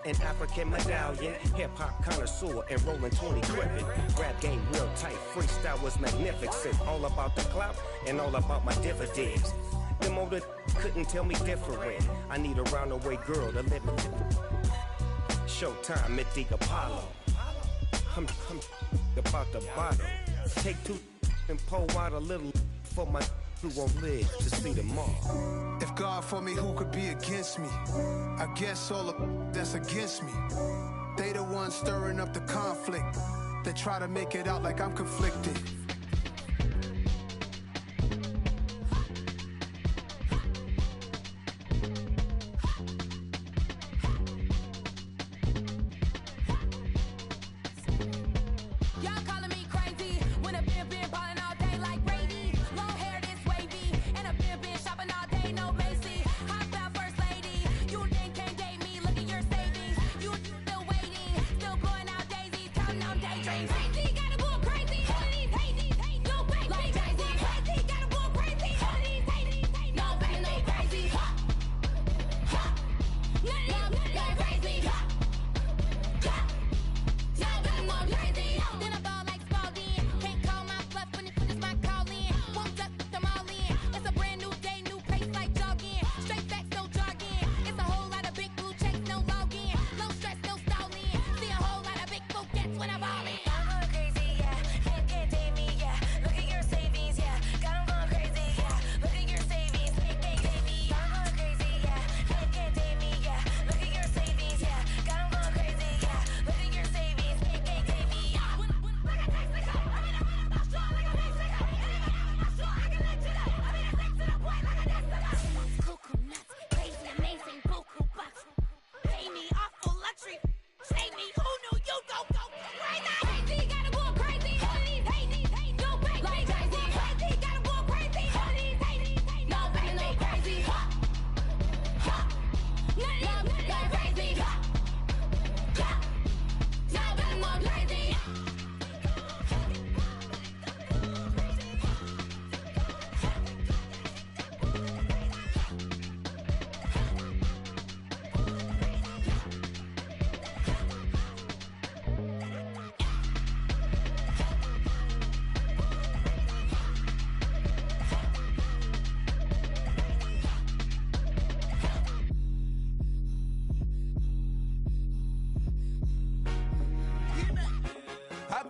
An African medallion, hip-hop connoisseur, and rolling 20 gripping. Rap game real tight, freestyle was magnificent. All about the clout and all about my dividends. Them older couldn't tell me different. I need a round-away girl to live with. Showtime at the Apollo. I'm about the bottle. Take two and pour out a little for my who won't live to see tomorrow. If God for me, who could be against me? I guess all the that's against me. They the ones stirring up the conflict. They try to make it out like I'm conflicted.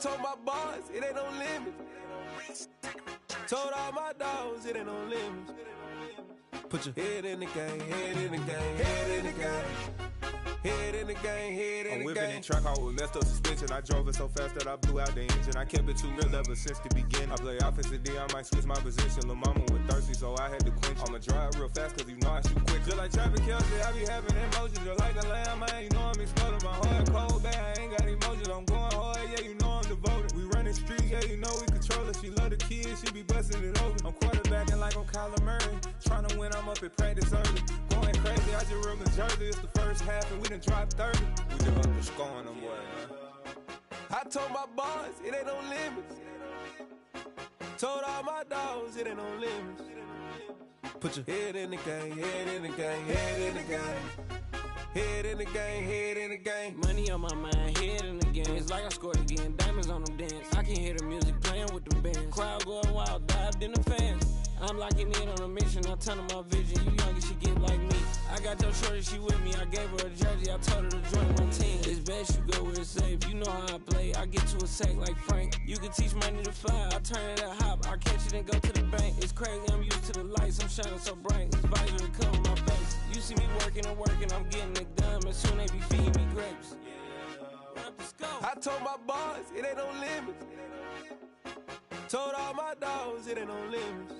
Told my boss, it ain't no limits. Told all my dogs, it ain't no limits. Put your head in the game, head in the game, head in the game. Head in the game, head in the game. I'm whipping in track hall with messed up suspension. I drove it so fast that I blew out the engine. I kept it too real ever since the beginning. I play offensive D, I might switch my position. Lil' mama was thirsty, so I had to quench. I'ma drive real fast, cause you know I shoot quick. Just like traffic Kelsey, I be having emotions. Just like a lamb, man, you know I'm exploding. My heart cold, bad, I ain't got emotions. I'm going hard, yeah, you know I'm devoted. We running streets, yeah, you know we control it. She love the kids, she be busting it over. I'm quarterbacking like I'm Kyler Murray. Trying to win, I'm up at practice early. Going crazy, I just real the jersey. It's the first half and we done dropped 30. We just up to scoring them, boy, man. I told my boss, it ain't no limits. Told all my dogs, it ain't no limits. Put your head in the game, head in the game, head in the game. Head in the game, head in the game. Money on my mind, head in the game. It's like I scored again, diamonds on them dance. I can hear the music playing with the bands. Crowd going wild, dived in the fans. I'm locking in on a mission, I tell her my vision. You young and she get like me. I got your shorty, she with me. I gave her a jersey, I told her to join my team. It's best you go where it's safe. You know how I play. I get to a sack like Frank. You can teach money to fly. I turn it a hop. I catch it and go to the bank. It's crazy, I'm used to the lights. I'm shining so bright. It's visor to cover my face. You see me working and working. I'm getting it done. And soon they be feeding me grapes. I told my boss, it ain't no limits. Told all my dogs, it ain't no limits.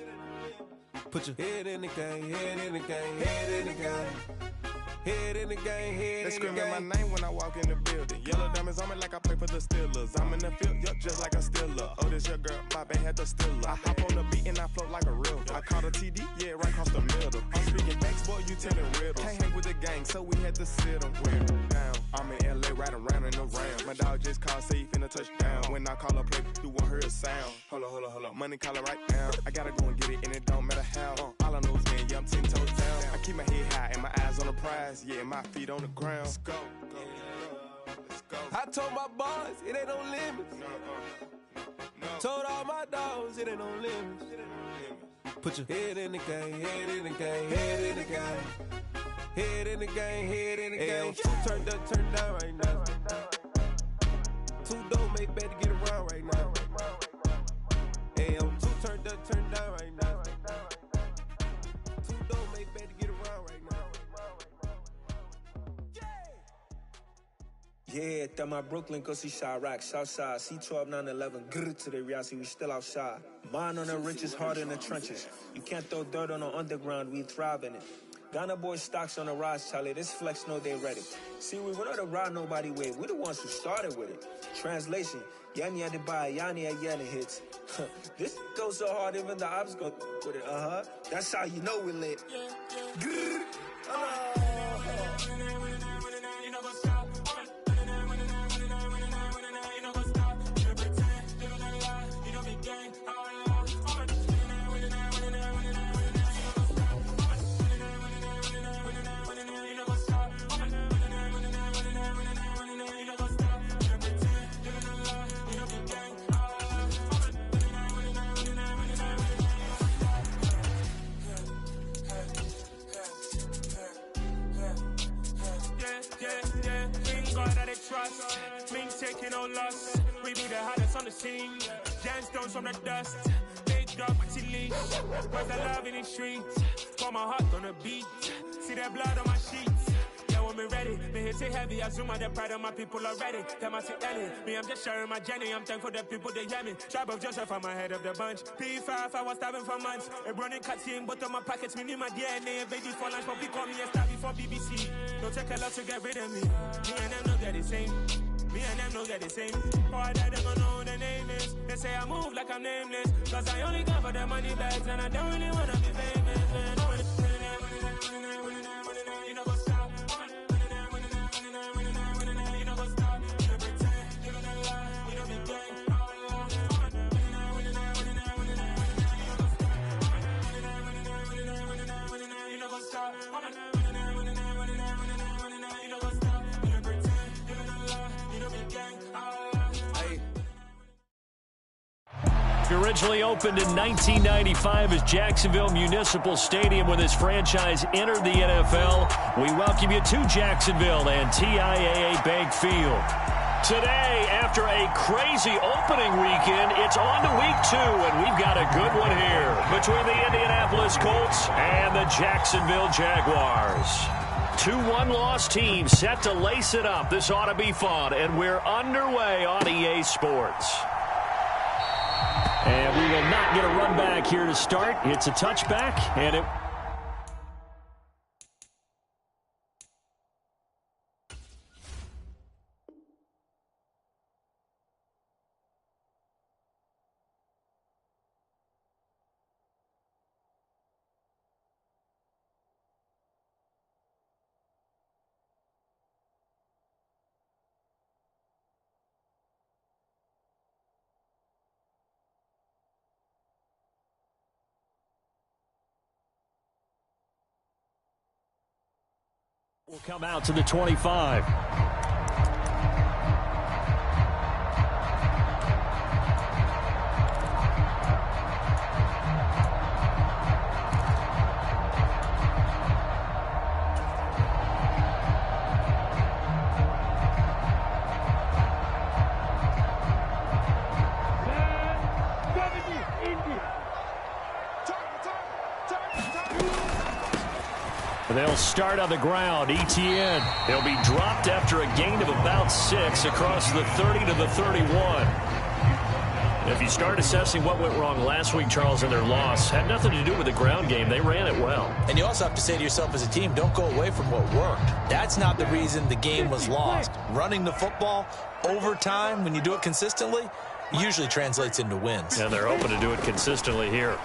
Put your head in the game, head in the game, head in the game. Head in the game, head in the game. They screaming my name when I walk in the building. Yellow diamonds on me like I play for the Steelers. I'm in the field, yup, just like a Steeler. Oh, this your girl, my band had the Steeler. I hop on the beat and I float like a real. I caught a TD, yeah, right across the middle. I'm speaking facts, boy, you telling riddles. Can't hang with the gang, so we had to sit them. Down. I'm in LA, riding around in the Ram. My dog just called safe in a touchdown. When I call a play, you won't hear a sound. Hold up. Money caller right now. I gotta go and get it, and it don't matter how. All I know is win, yeah, I'm 10 toes down. I keep my head high and my eyes on the prize. Yeah, my feet on the ground. Let's go. I told my boys, it ain't no limits. Told all my dogs, it ain't no limits. Put your head in the game, head in the game, head in the game. Head in the game, head in the game. Two turned up, turned down right now. Two don't make bet to get around right now. Hey, I'm two turned up, turned down right now. Two don't make bet to get around right now. Yeah, that my Brooklyn, go see Chirac, Southside, C12, 911, grrr to the reality, we still outside. Mine on the riches, hard in the trenches. You can't throw dirt on the underground, we thrive in it. Ghana boys stocks on the rise, Charlie, this flex know they ready. See, we were not to ride nobody with, we the ones who started with it. Translation, Yanni had to buy, Yanni had Yanni hits. This goes so hard, even the ops go with it, That's how you know we lit. Grrr. Trust, mean taking no loss. We be the hottest on the scene. Gemstones from the dust. Big dog, pretty leash. Where's the love in the streets? Got my heart on the beat. See that blood on my sheets. Yeah, when me ready, me hit it heavy. I zoom out the pride of my people already. Tell my Ellie, me I'm just sharing my journey. I'm thankful the people they hear me. Tribe of Joseph, I'm ahead of the bunch. P5, I was starving for months. A running cutscene, but on my pockets, me need my DNA. Baby for lunch, but we call me a star before BBC. Don't take a lot to get rid of me. Me and them don't get the same. Me and them don't get the same. Boy, that them don't know who the name is. They say I move like I'm nameless. Cause I only come for the money bags and I don't really wanna be famous. You know go stop. You know go stop. You pretend. You gonna lie. You know be gang. You know go stop. Originally opened in 1995 as Jacksonville Municipal Stadium when this franchise entered the NFL. We welcome you to Jacksonville and TIAA Bank Field. Today, after a crazy opening weekend, it's on to week 2, and we've got a good one here between the Indianapolis Colts and the Jacksonville Jaguars. 2 one-loss teams set to lace it up. This ought to be fun, and we're underway on EA Sports. And we will not get a run back here to start. It's a touchback, and it... will come out to the 25. They'll start on the ground. ETN. He'll be dropped after a gain of about 6 across the 30 to the 31. If you start assessing what went wrong last week, Charles, in their loss, had nothing to do with the ground game. They ran it well. And you also have to say to yourself as a team, don't go away from what worked. That's not the reason the game was lost. Running the football over time, when you do it consistently, usually translates into wins. And they're hoping to do it consistently here.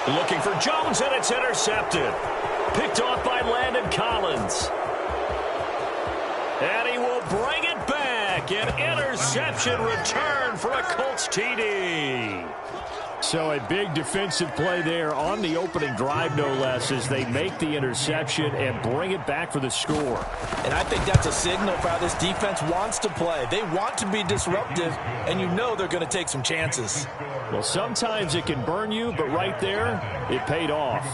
Looking for Jones, and it's intercepted. Picked off by Landon Collins. second. Interception return for a Colts TD. So a big defensive play there on the opening drive, no less, as they make the interception and bring it back for the score. And I think that's a signal for how this defense wants to play. They want to be disruptive, and you know they're going to take some chances. Well, sometimes it can burn you, but right there, it paid off.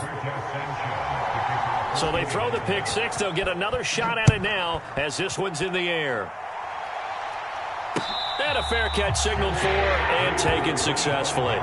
So they throw the pick six. They'll get another shot at it now as this one's in the air. And a fair catch signaled for and taken successfully.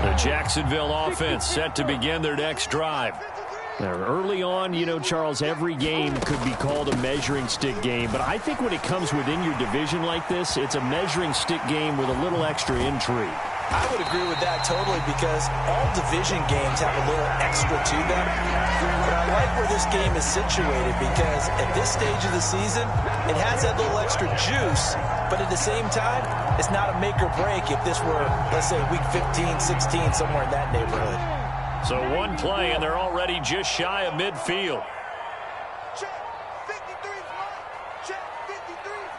The Jacksonville offense set to begin their next drive. Now, early on, you know, Charles, every game could be called a measuring stick game. But I think when it comes within your division like this, it's a measuring stick game with a little extra intrigue. I would agree with that totally because all division games have a little extra to them. But I like where this game is situated because at this stage of the season, it has that little extra juice. But at the same time, it's not a make or break if this were, let's say, week 15, 16, somewhere in that neighborhood. So one play, and they're already just shy of midfield. Check, 53's mine. Check, 53's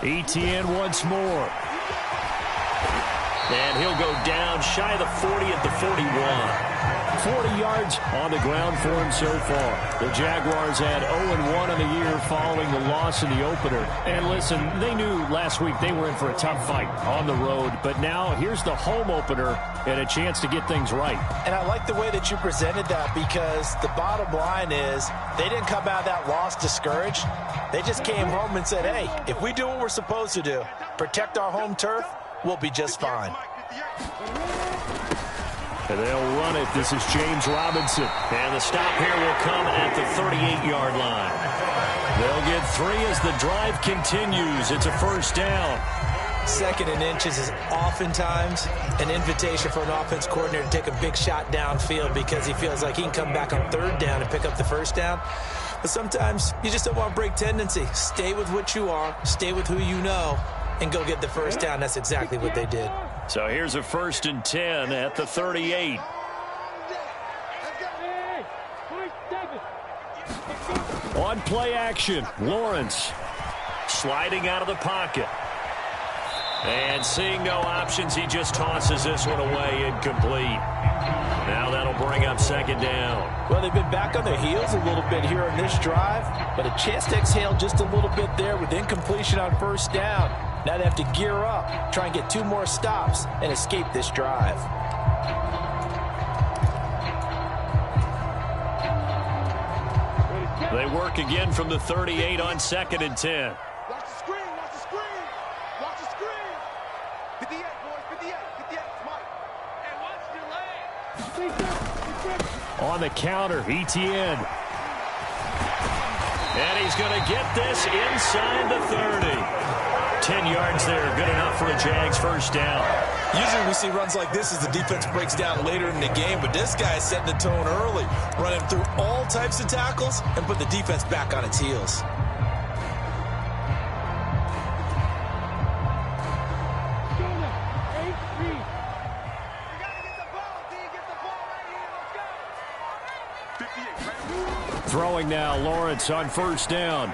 mine. Etienne once more. And he'll go down shy of the 40 at the 41. 40 yards on the ground for him so far. The Jaguars had 0-1 on the year following the loss in the opener. And listen, they knew last week they were in for a tough fight on the road. But now here's the home opener and a chance to get things right. And I like the way that you presented that because the bottom line is they didn't come out of that loss discouraged. They just came home and said, hey, if we do what we're supposed to do, protect our home turf, we'll be just fine. And they'll run it. This is James Robinson. And the stop here will come at the 38-yard line. They'll get 3 as the drive continues. It's a first down. 2nd and inches is oftentimes an invitation for an offense coordinator to take a big shot downfield because he feels like he can come back on 3rd down and pick up the first down. But sometimes you just don't want to break tendency. Stay with what you are, stay with who you know, and go get the first down. That's exactly what they did. So here's a 1st and 10 at the 38. On play action, Lawrence sliding out of the pocket. And seeing no options, he just tosses this one away, incomplete. Now that'll bring up 2nd down. Well, they've been back on their heels a little bit here on this drive, but a chance to exhale just a little bit there with incompletion on 1st down. Now they have to gear up, try and get 2 more stops, and escape this drive. They work again from the 38 on 2nd and 10. Watch the screen, watch the screen. Watch the screen. 58, boys, 58, 58, Mike. And watch the lane. On the counter, Etienne. And he's going to get this inside the 30. 10 yards there, good enough for a Jags first down. Usually we see runs like this as the defense breaks down later in the game, but this guy is setting the tone early, running through all types of tackles and put the defense back on its heels. Throwing now, Lawrence on 1st down.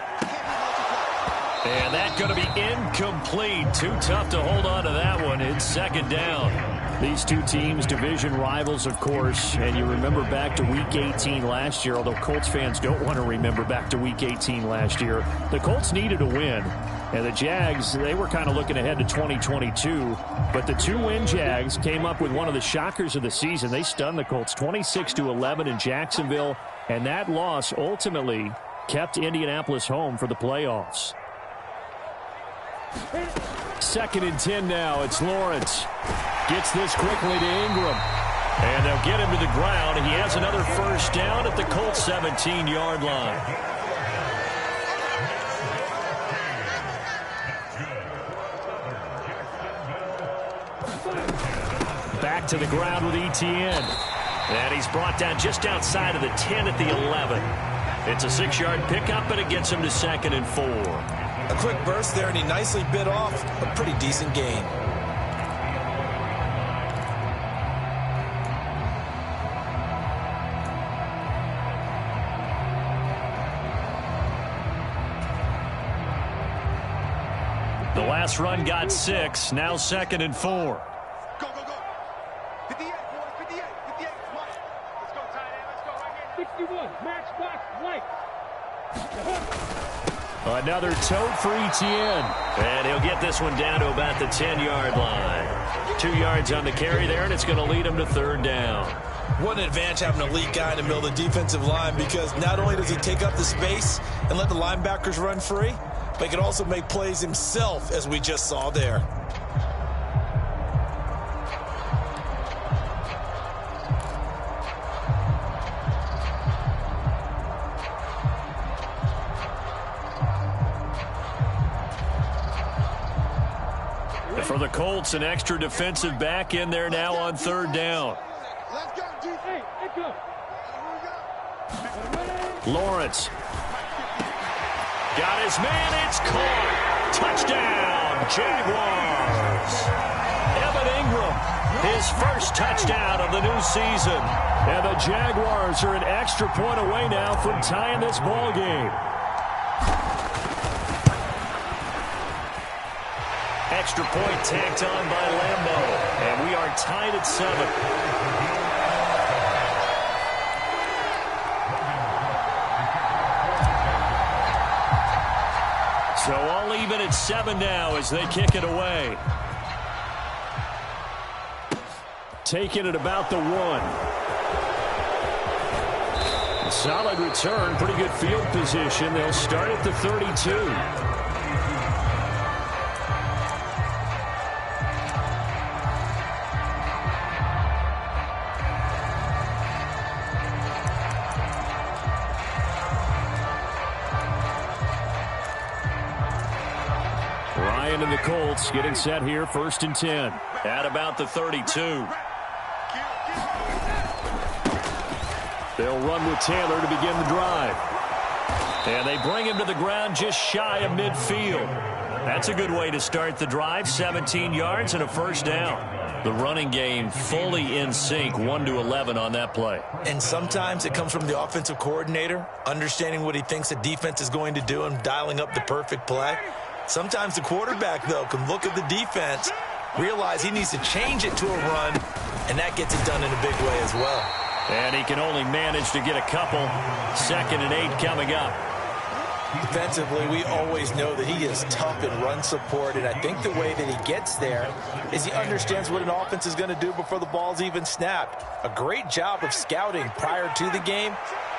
And that's going to be incomplete. Too tough to hold on to that one. It's 2nd down. These two teams, division rivals, of course. And you remember back to Week 18 last year, although Colts fans don't want to remember back to Week 18 last year. The Colts needed a win. And the Jags, they were kind of looking ahead to 2022. But the 2-win Jags came up with one of the shockers of the season. They stunned the Colts 26-11 in Jacksonville. And that loss ultimately kept Indianapolis home for the playoffs. 2nd and 10 now. It's Lawrence. Gets this quickly to Ingram. And they'll get him to the ground. He has another first down at the Colts 17-yard line. Back to the ground with Etienne. And he's brought down just outside of the 10 at the 11. It's a 6-yard pickup, and it gets him to 2nd and 4. A quick burst there, and he nicely bit off a pretty decent gain. The last run got 6, now 2nd and 4. Go, go, go. 58, boys, 58, 58, Mike. Let's go, tight end, let's go right here. 61, matchbox, White. Another tote for Etienne. And he'll get this one down to about the 10-yard line. 2 yards on the carry there, and it's going to lead him to 3rd down. What an advantage having an elite guy in the middle of the defensive line, because not only does he take up the space and let the linebackers run free, but he can also make plays himself, as we just saw there. For the Colts, an extra defensive back in there now on 3rd down. Let's go, G3. Let's go. Lawrence. Got his man. It's caught. Touchdown, Jaguars. Evan Ingram, his first touchdown of the new season. And the Jaguars are an extra point away now from tying this ball game. Extra point tacked on by Lambeau. And we are tied at 7. So all even at 7 now as they kick it away. Taking it about the 1. A solid return, pretty good field position. They'll start at the 32. Ryan and the Colts getting set here, 1st and 10. At about the 32. They'll run with Taylor to begin the drive. And they bring him to the ground just shy of midfield. That's a good way to start the drive. 17 yards and a 1st down. The running game fully in sync, 1-11 on that play. And sometimes it comes from the offensive coordinator, understanding what he thinks the defense is going to do and dialing up the perfect play. Sometimes the quarterback, though, can look at the defense, realize he needs to change it to a run, and that gets it done in a big way as well. And he can only manage to get a couple. 2nd and 8 coming up. Defensively, we always know that he is tough in run support, and I think the way that he gets there is he understands what an offense is going to do before the ball's even snapped. A great job of scouting prior to the game,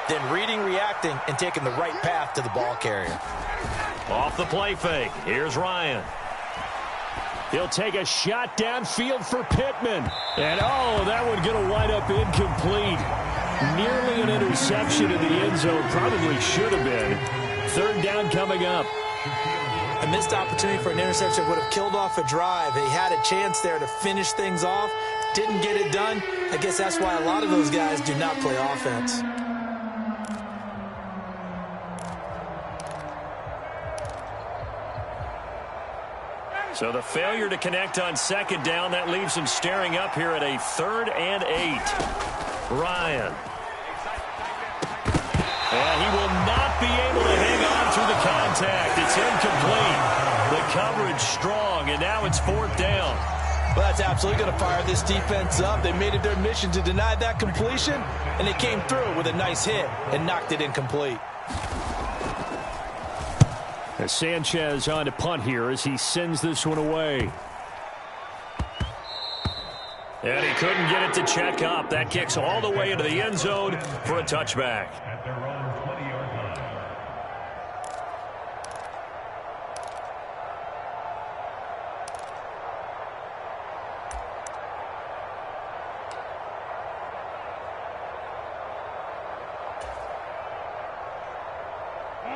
then reading, reacting, and taking the right path to the ball carrier. Off the play fake. Here's Ryan. He'll take a shot downfield for Pittman. And, oh, that one going to wind up incomplete. Nearly an interception in the end zone. Probably should have been. 3rd down coming up. A missed opportunity for an interception would have killed off a drive. He had a chance there to finish things off. Didn't get it done. I guess that's why a lot of those guys do not play offense. So the failure to connect on 2nd down, that leaves him staring up here at a 3rd and 8. Ryan. And he will not be able to hang on through the contact. It's incomplete. The coverage strong, and now it's 4th down. Well, that's absolutely going to fire this defense up. They made it their mission to deny that completion, and they came through with a nice hit and knocked it incomplete. As Sanchez on to punt here as he sends this one away. And he couldn't get it to check up. That kicks all the way into the end zone for a touchback.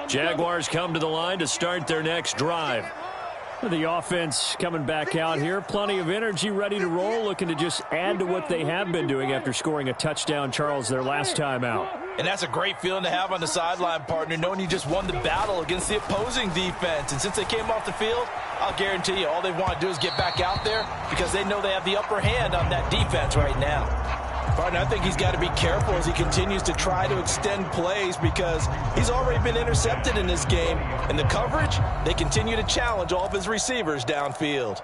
Jaguars come to the line to start their next drive. The offense coming back out here. Plenty of energy, ready to roll, looking to just add to what they have been doing after scoring a touchdown, Charles, their last time out. And that's a great feeling to have on the sideline, partner, knowing you just won the battle against the opposing defense. And since they came off the field, I'll guarantee you all they want to do is get back out there because they know they have the upper hand on that defense right now. Partner, I think he's got to be careful as he continues to try to extend plays because he's already been intercepted in this game. And the coverage, they continue to challenge all of his receivers downfield.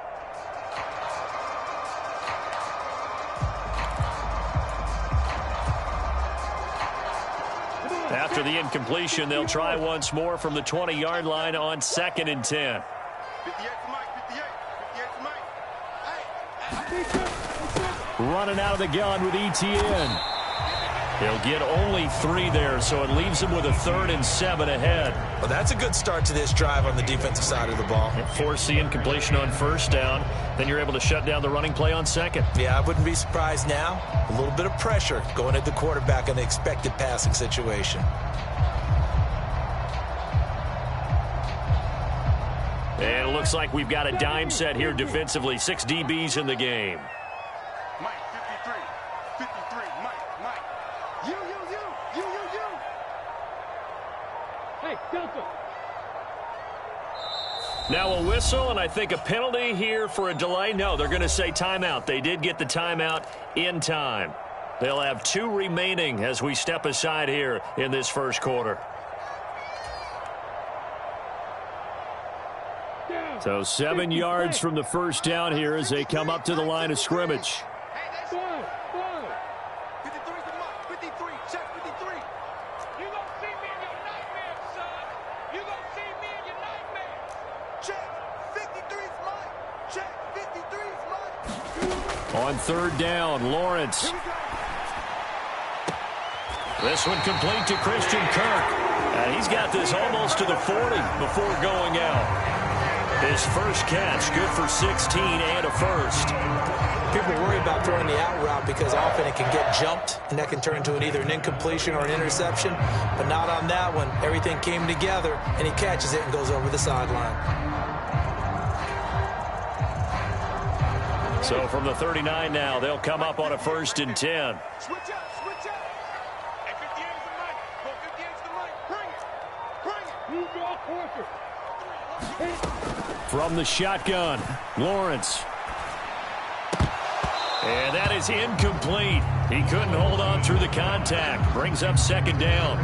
After the incompletion, they'll try once more from the 20-yard line on 2nd and 10. 58 to Mike, 58 to Mike. Running out of the gun with Etienne. He'll get only 3 there, so it leaves him with a 3rd and 7 ahead. Well, that's a good start to this drive on the defensive side of the ball. Force the incompletion on 1st down. Then you're able to shut down the running play on 2nd. Yeah, I wouldn't be surprised now. A little bit of pressure going at the quarterback in the expected passing situation. And it looks like we've got a dime set here defensively. 6 DBs in the game. Mike, 53, 53, Mike. You. Hey, Delta. Now a whistle, and I think a penalty here for a delay. No, they're going to say timeout. They did get the timeout in time. They'll have 2 remaining as we step aside here in this first quarter. So 7 yards from the first down here as they come up to the line of scrimmage. On 3rd down, Lawrence. This one complete to Christian Kirk. And he's got this almost to the 40 before going out. His first catch, good for 16 and a first. People worry about throwing the out route because often it can get jumped, and that can turn into either an incompletion or an interception. But not on that one. Everything came together, and he catches it and goes over the sideline. So from the 39 now, they'll come up on a 1st and 10. Switch up. Hey, 58's the Mike. Go 58's the Mike. Bring it. Move your quarter. From the shotgun, Lawrence. And that is incomplete. He couldn't hold on through the contact. Brings up 2nd down.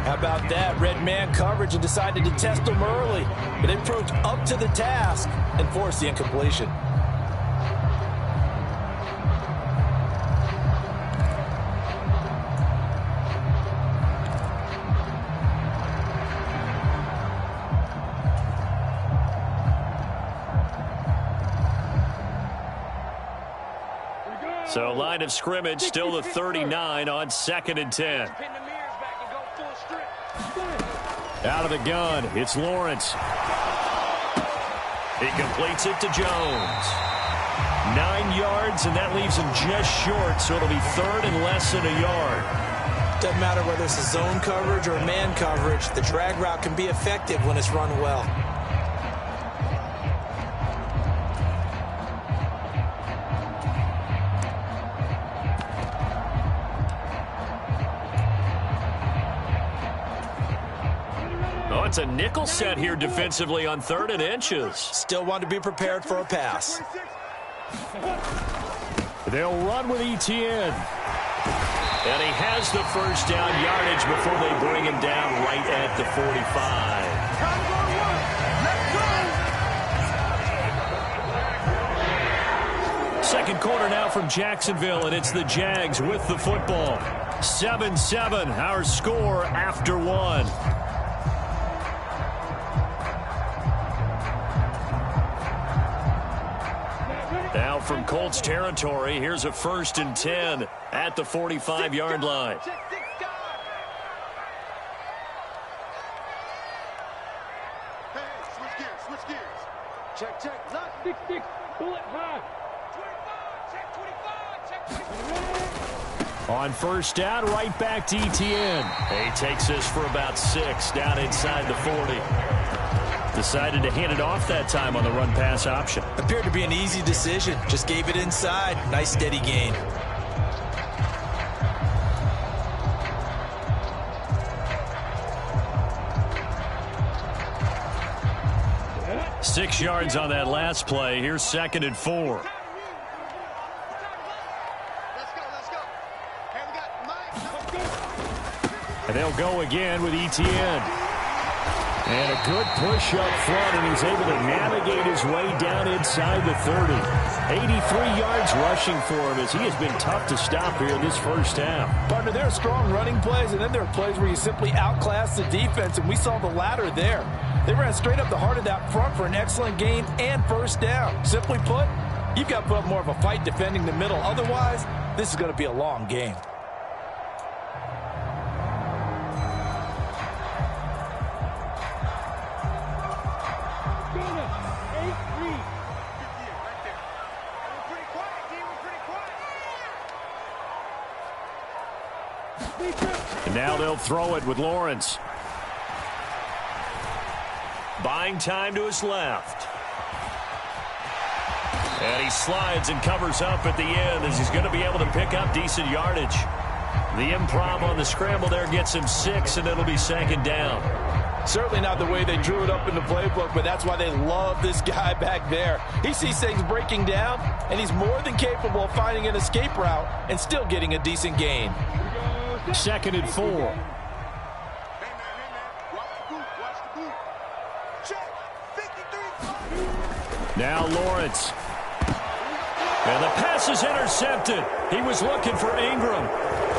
How about that? Red man coverage and decided to test him early. But it proved up to the task and forced the incompletion. So line of scrimmage, still the 39 on 2nd and 10. Out of the gun, it's Lawrence. He completes it to Jones. 9 yards, and that leaves him just short, so it'll be 3rd and less than a yard. Doesn't matter whether it's a zone coverage or man coverage, the drag route can be effective when it's run well. It's a nickel set here defensively on 3rd and inches. Still want to be prepared for a pass. They'll run with Etienne. And he has the first down yardage before they bring him down right at the 45. Second quarter now from Jacksonville, and it's the Jags with the football. 7-7, our score after 1. Now from Colts territory, here's a 1st and 10 at the 45-yard line. Switch gears. Check. Lock, 6, bullet high. 25, check 25. On 1st down, right back to Etienne. He takes this for about 6 down inside the 40. Decided to hand it off that time on the run-pass option. Appeared to be an easy decision. Just gave it inside. Nice steady gain. 6 yards on that last play. Here's 2nd and 4. And they'll go again with Etienne. And a good push up front, and he's able to navigate his way down inside the 30. 83 yards rushing for him as he has been tough to stop here in this first half. Partner, there are strong running plays, and then there are plays where you simply outclass the defense, and we saw the latter there. They ran straight up the heart of that front for an excellent gain and first down. Simply put, you've got to put up more of a fight defending the middle. Otherwise, this is going to be a long game. And now they'll throw it with Lawrence. Buying time to his left. And he slides and covers up at the end as he's going to be able to pick up decent yardage. The improv on the scramble there gets him 6, and it'll be 2nd down. Certainly not the way they drew it up in the playbook, but that's why they love this guy back there. He sees things breaking down, and he's more than capable of finding an escape route and still getting a decent gain. 2nd and 4. Now Lawrence. And the pass is intercepted. He was looking for Ingram.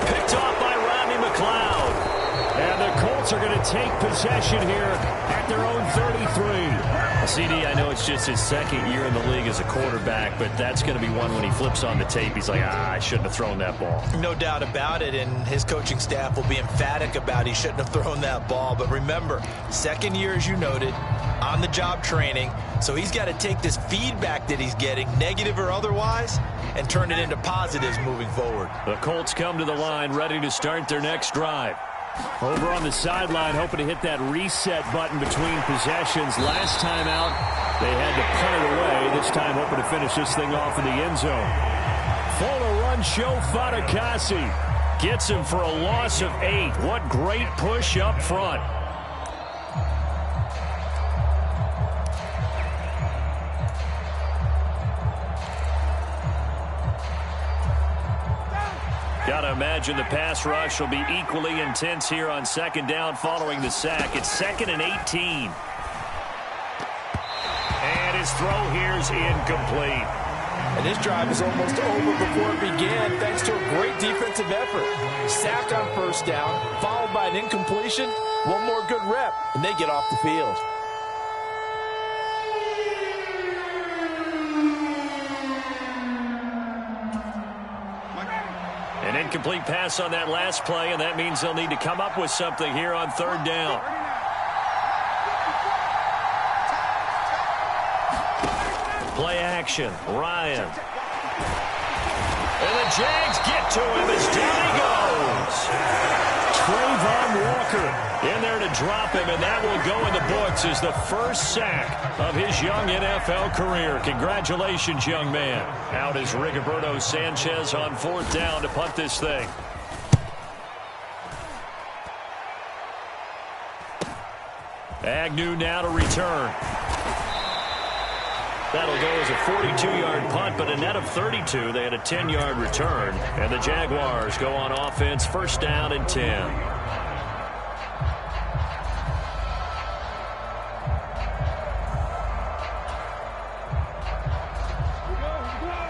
Picked off by Rodney McLeod. And the Colts are going to take possession here at their own 33. CD, I know it's just his 2nd year in the league as a quarterback, but that's going to be one when he flips on the tape. He's like, I shouldn't have thrown that ball. No doubt about it, and his coaching staff will be emphatic about he shouldn't have thrown that ball. But remember, 2nd year, as you noted, on-the-job training, so he's got to take this feedback that he's getting, negative or otherwise, and turn it into positives moving forward. The Colts come to the line ready to start their next drive. Over on the sideline, hoping to hit that reset button between possessions. Last time out, they had to punt it away. This time, hoping to finish this thing off in the end zone. Full run show, Fatukasi gets him for a loss of 8. What great push up front. Got to imagine the pass rush will be equally intense here on 2nd down following the sack. It's 2nd and 18. And his throw here's incomplete. And this drive is almost over before it began thanks to a great defensive effort. Sacked on first down, followed by an incompletion. One more good rep, and they get off the field. An incomplete pass on that last play, and that means they'll need to come up with something here on 3rd down. Play action, Ryan. And the Jags get to him as down he goes. Trayvon Walker in there to drop him, and that will go in the books as the first sack of his young NFL career. Congratulations, young man. Out is Rigoberto Sanchez on 4th down to punt this thing. Agnew now to return. That'll go as a 42-yard punt, but a net of 32. They had a 10-yard return, and the Jaguars go on offense, 1st down and 10.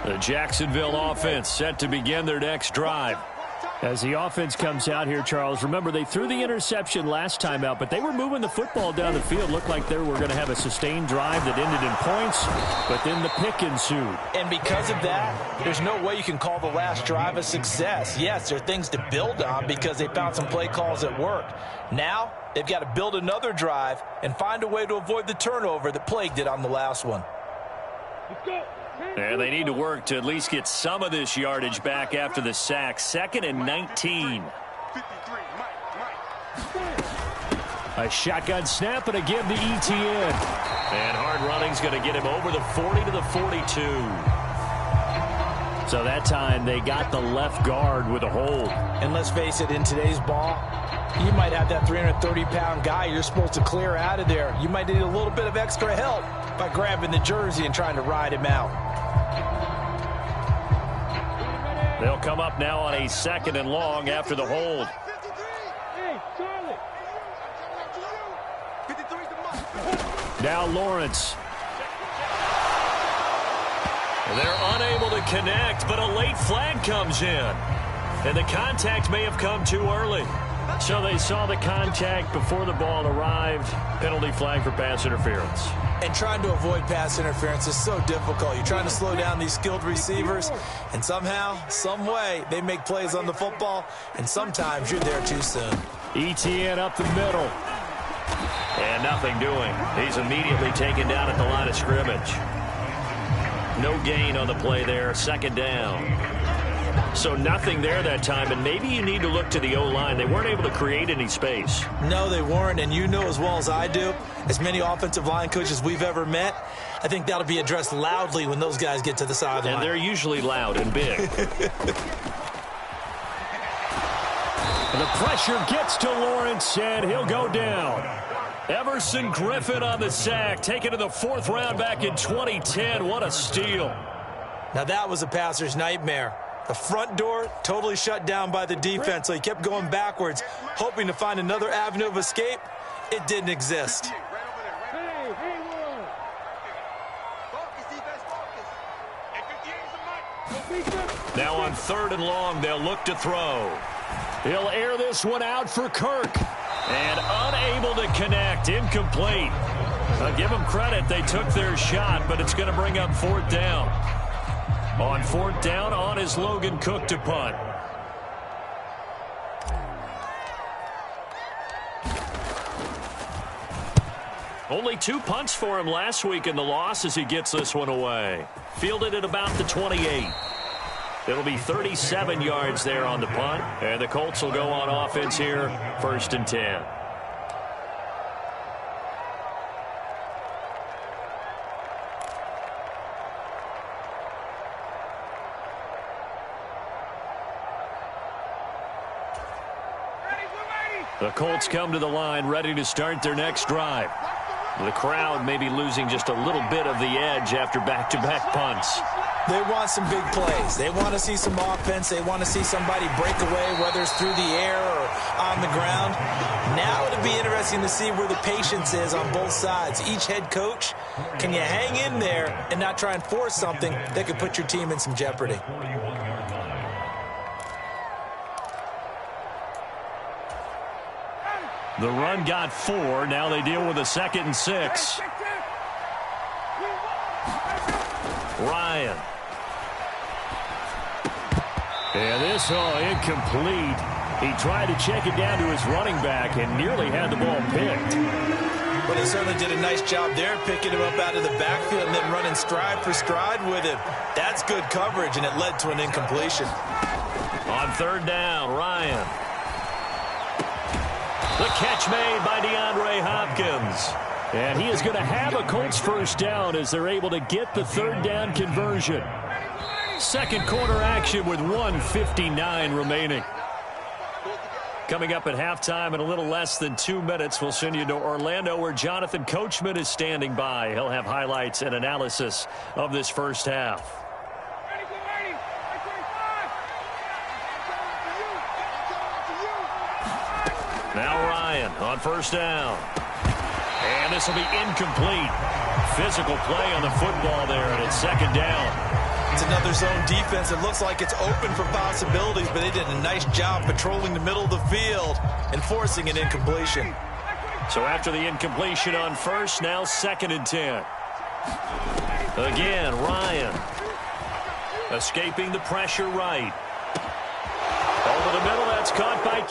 The Jacksonville offense set to begin their next drive. As the offense comes out here, Charles, remember they threw the interception last time out, but they were moving the football down the field. Looked like they were going to have a sustained drive that ended in points, but then the pick ensued. And because of that, there's no way you can call the last drive a success. Yes, there are things to build on because they found some play calls that worked. Now, they've got to build another drive and find a way to avoid the turnover that plagued it on the last one. Let's go. And they need to work to at least get some of this yardage back after the sack. 2nd and 19. A shotgun snap and a give to Etienne. And hard running's going to get him over the 40 to the 42. So that time they got the left guard with a hold. And let's face it, in today's ball, you might have that 330-pound guy you're supposed to clear out of there. You might need a little bit of extra help by grabbing the jersey and trying to ride him out. They'll come up now on a 2nd and long after the hold. Now Lawrence. They're unable to connect, but a late flag comes in. And the contact may have come too early. So they saw the contact before the ball arrived. Penalty flag for pass interference. And trying to avoid pass interference is so difficult. You're trying to slow down these skilled receivers, and somehow, some way, they make plays on the football, and sometimes you're there too soon. ETN up the middle. And nothing doing. He's immediately taken down at the line of scrimmage. No gain on the play there. 2nd down. So nothing there that time, and maybe you need to look to the O-line. They weren't able to create any space. No, they weren't, and you know as well as I do, as many offensive line coaches we've ever met, I think that'll be addressed loudly when those guys get to the sideline. And they're usually loud and big. The pressure gets to Lawrence, and he'll go down. Everson Griffin on the sack, taken to the 4th round back in 2010. What a steal. Now that was a passer's nightmare. The front door totally shut down by the defense, so he kept going backwards, hoping to find another avenue of escape. It didn't exist. Now on 3rd and long, they'll look to throw. He'll air this one out for Kirk. And unable to connect. Incomplete. I'll give them credit. They took their shot, but it's going to bring up 4th down. On 4th down, on is Logan Cook to punt. Only 2 punts for him last week in the loss as he gets this one away. Fielded at about the 28. It'll be 37 yards there on the punt, and the Colts will go on offense here, 1st and 10. The Colts come to the line ready to start their next drive. The crowd may be losing just a little bit of the edge after back-to-back punts. They want some big plays. They want to see some offense. They want to see somebody break away, whether it's through the air or on the ground. Now it'll be interesting to see where the patience is on both sides. Each head coach, can you hang in there and not try and force something that could put your team in some jeopardy? The run got 4. Now they deal with a 2nd and 6. Ryan. And this, incomplete. He tried to check it down to his running back and nearly had the ball picked. But he certainly did a nice job there, picking him up out of the backfield and then running stride for stride with him. That's good coverage, and it led to an incompletion. On 3rd down, Ryan. The catch made by DeAndre Hopkins. And he is going to have a Colts 1st down as they're able to get the 3rd down conversion. 2nd quarter action with 1:59 remaining. Coming up at halftime in a little less than 2 minutes, we'll send you to Orlando where Jonathan Coachman is standing by. He'll have highlights and analysis of this first half. Now Ryan on 1st down. And this will be incomplete. Physical play on the football there, and it's 2nd down. It's another zone defense. It looks like it's open for possibilities, but they did a nice job patrolling the middle of the field and forcing an incompletion. So after the incompletion on 1st, now 2nd and 10. Again, Ryan. Escaping the pressure right. Over the middle, that's caught by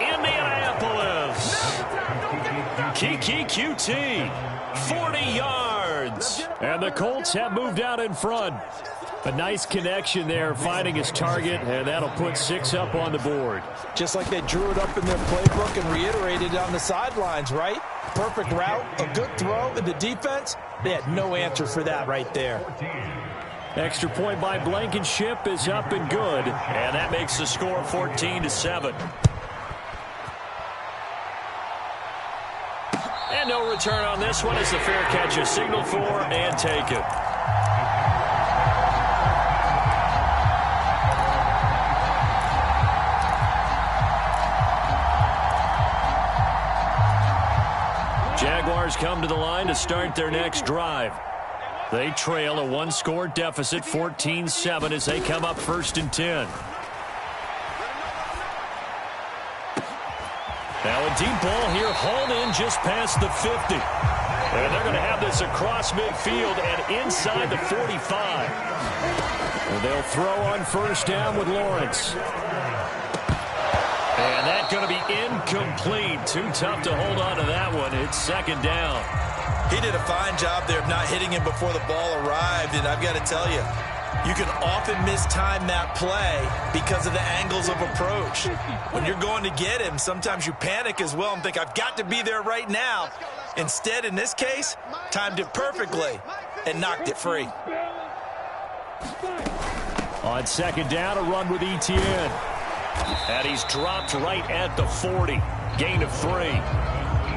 Indianapolis. Kiki QT, 40 yards. And the Colts have moved out in front. A nice connection there, finding his target, and that'll put 6 up on the board. Just like they drew it up in their playbook and reiterated it on the sidelines, right? Perfect route, a good throw, and the defense, they had no answer for that right there. Extra point by Blankenship is up and good, and that makes the score 14-7. And no return on this one as the fair catch is signaled for and taken. Jaguars come to the line to start their next drive. They trail a one-score deficit, 14-7, as they come up 1st and 10. Now a deep ball here, hauled in just past the 50. And they're going to have this across midfield and inside the 45. And they'll throw on 1st down with Lawrence. And that's going to be incomplete. Too tough to hold on to that one. It's 2nd down. He did a fine job there of not hitting him before the ball arrived, and I've got to tell you, you can often mistime that play because of the angles of approach. When you're going to get him, sometimes you panic as well and think, I've got to be there right now. Instead, in this case, timed it perfectly and knocked it free. On 2nd down, a run with Etienne. And he's dropped right at the 40. Gain of 3.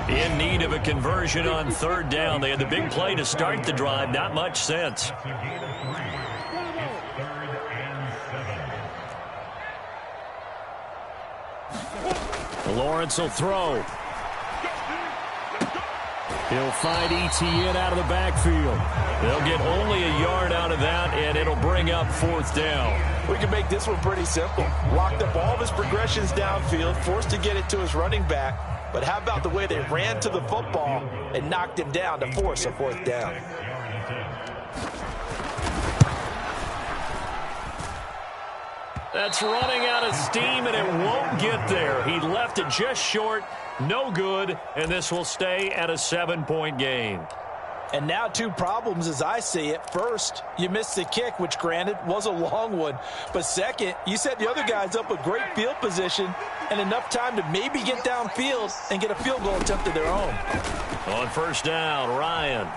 In need of a conversion on 3rd down. They had the big play to start the drive. Not much sense. Lawrence will throw. He'll find Etienne out of the backfield. They'll get only a yard out of that, and it'll bring up 4th down. We can make this one pretty simple. Locked up all of his progressions downfield, forced to get it to his running back. But how about the way they ran to the football and knocked him down to force a 4th down? That's running out of steam, and it won't get there. He left it just short, no good, and this will stay at a 7-point game. And now 2 problems as I see it. First, you missed the kick, which granted was a long one. But second, you set the other guys up with great field position and enough time to maybe get downfield and get a field goal attempt of their own. On 1st down, Ryan.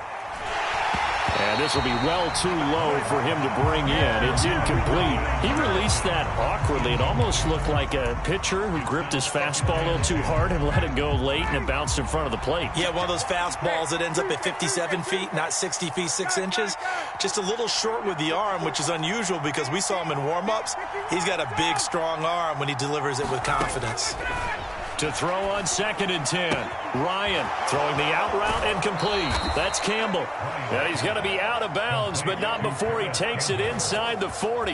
And this will be well too low for him to bring in. It's incomplete. He released that awkwardly. It almost looked like a pitcher who gripped his fastball a little too hard and let it go late, and it bounced in front of the plate. Yeah, one of those fastballs that ends up at 57 feet, not 60 feet, 6 inches. Just a little short with the arm, which is unusual because we saw him in warm-ups. He's got a big, strong arm when he delivers it with confidence. To throw on 2nd and 10. Ryan throwing the out route and complete. That's Campbell. And he's going to be out of bounds, but not before he takes it inside the 40.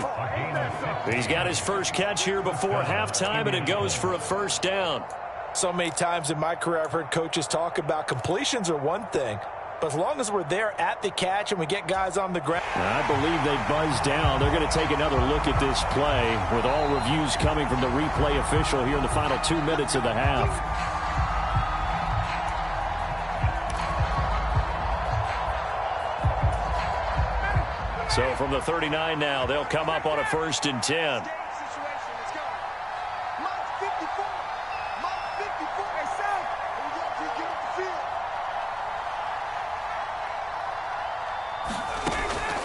He's got his first catch here before halftime, and it goes for a 1st down. So many times in my career I've heard coaches talk about completions are one thing, but as long as we're there at the catch and we get guys on the ground. I believe they buzzed down. They're going to take another look at this play with all reviews coming from the replay official here in the final 2 minutes of the half. So from the 39 now, they'll come up on a 1st and 10.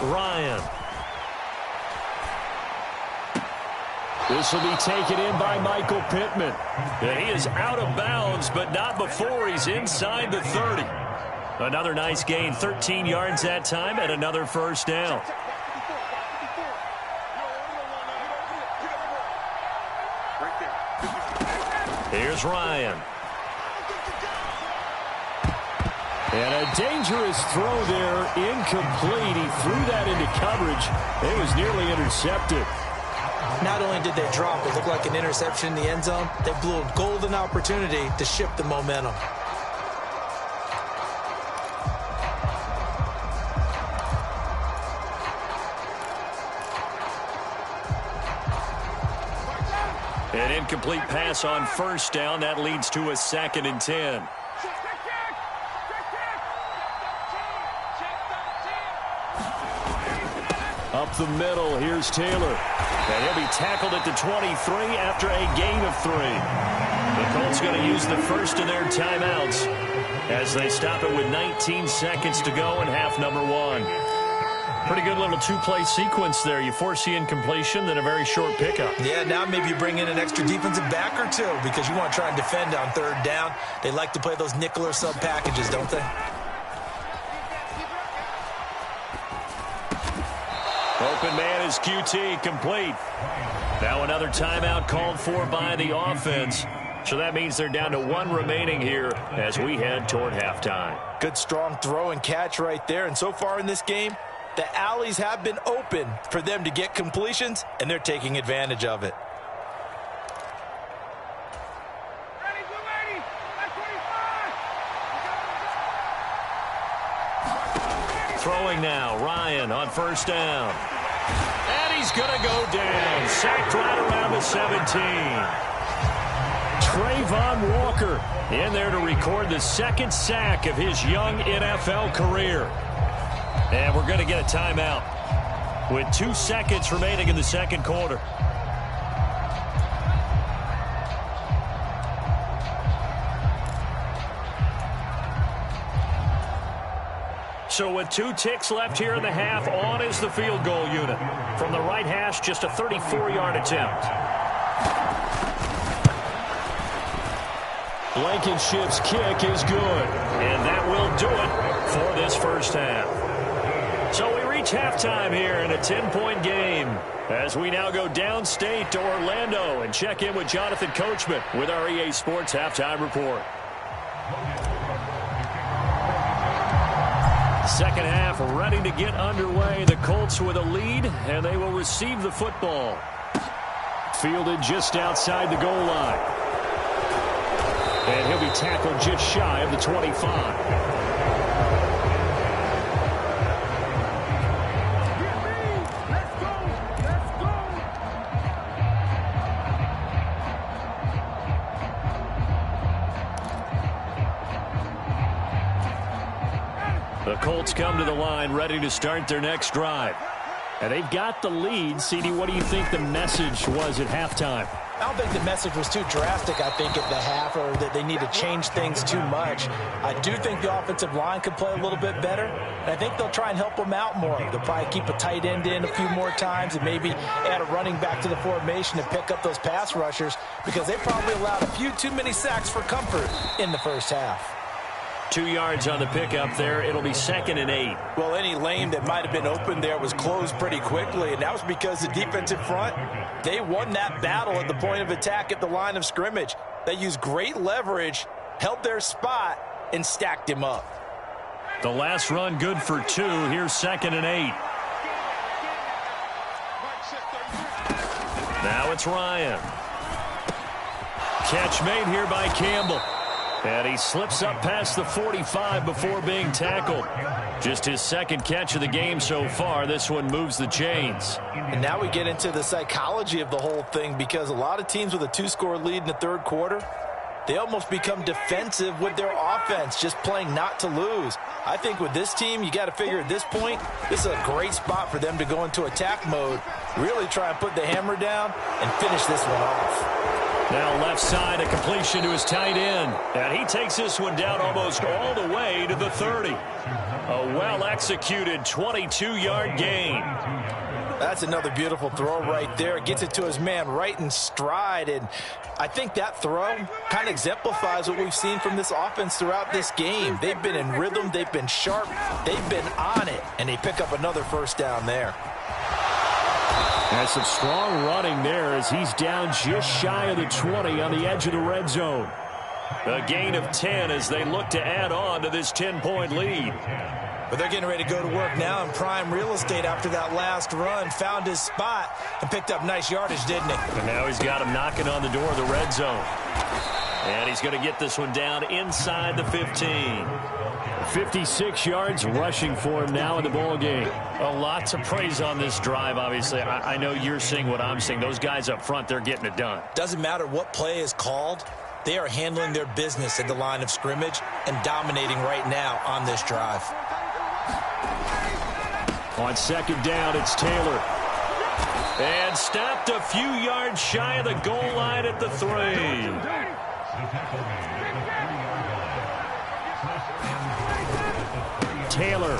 Ryan. This will be taken in by Michael Pittman. And he is out of bounds, but not before he's inside the 30. Another nice gain, 13 yards that time, and another 1st down. Here's Ryan. And a dangerous throw there, incomplete. He threw that into coverage. It was nearly intercepted. Not only did they drop, it looked like an interception in the end zone, they blew a golden opportunity to shift the momentum. An incomplete pass on 1st down. That leads to a 2nd and 10. Up the middle, here's Taylor. And he'll be tackled at the 23 after a gain of 3. The Colts going to use the first of their timeouts as they stop it with 19 seconds to go in half number 1. Pretty good little two-play sequence there. You force the incompletion, then a very short pickup. Yeah, now maybe you bring in an extra defensive back or two because you want to try and defend on third down. They like to play those nickel or sub packages, don't they? Open man is QT, complete. Now another timeout called for by the offense. So that means they're down to one remaining here as we head toward halftime. Good strong throw and catch right there. And so far in this game, the alleys have been open for them to get completions, and they're taking advantage of it. Throwing now, Ryan on first down. And he's going to go down. Sacked right around the 17. Trayvon Walker in there to record the second sack of his young NFL career. And we're going to get a timeout with 2 seconds remaining in the second quarter. So with 2 ticks left here in the half, on is the field goal unit. From the right hash, just a 34-yard attempt. Blankenship's kick is good, and that will do it for this first half. So we reach halftime here in a 10-point game as we now go downstate to Orlando and check in with Jonathan Coachman with our EA Sports Halftime Report. Second half ready to get underway. The Colts with a lead, and they will receive the football. Fielded just outside the goal line. And he'll be tackled just shy of the 25. The Colts come to the line ready to start their next drive. And they've got the lead. CD, what do you think the message was at halftime? I don't think the message was too drastic, I think, at the half, or that they need to change things too much. I do think the offensive line could play a little bit better, and I think they'll try and help them out more. They'll probably keep a tight end in a few more times and maybe add a running back to the formation and pick up those pass rushers because they probably allowed a few too many sacks for comfort in the first half. 2 yards on the pickup there. It'll be 2nd and 8. Well, any lane that might have been open there was closed pretty quickly, and that was because the defensive front, they won that battle at the point of attack at the line of scrimmage. They used great leverage, held their spot, and stacked him up. The last run good for 2. Here's 2nd and 8. Now it's Ryan. Catch made here by Campbell. And he slips up past the 45 before being tackled. Just his second catch of the game so far. This one moves the chains. And now we get into the psychology of the whole thing because a lot of teams with a 2-score lead in the third quarter, they almost become defensive with their offense, just playing not to lose. I think with this team, you got to figure at this point, this is a great spot for them to go into attack mode, really try and put the hammer down and finish this one off. Now left side, a completion to his tight end. And he takes this one down almost all the way to the 30. A well-executed 22-yard gain. That's another beautiful throw right there. Gets it to his man right in stride. And I think that throw kind of exemplifies what we've seen from this offense throughout this game. They've been in rhythm. They've been sharp. They've been on it. And they pick up another first down there. Has some strong running there as he's down just shy of the 20 on the edge of the red zone. A gain of 10 as they look to add on to this 10-point lead. But they're getting ready to go to work now in prime real estate after that last run. Found his spot and picked up nice yardage, didn't he? And now he's got him knocking on the door of the red zone. And he's going to get this one down inside the 15. 56 yards rushing for him now in the ball game. A lot to praise on this drive, obviously. I know you're seeing what I'm seeing. Those guys up front, they're getting it done. Doesn't matter what play is called. They are handling their business at the line of scrimmage and dominating right now on this drive. On second down, it's Taylor. And stopped a few yards shy of the goal line at the 3. Taylor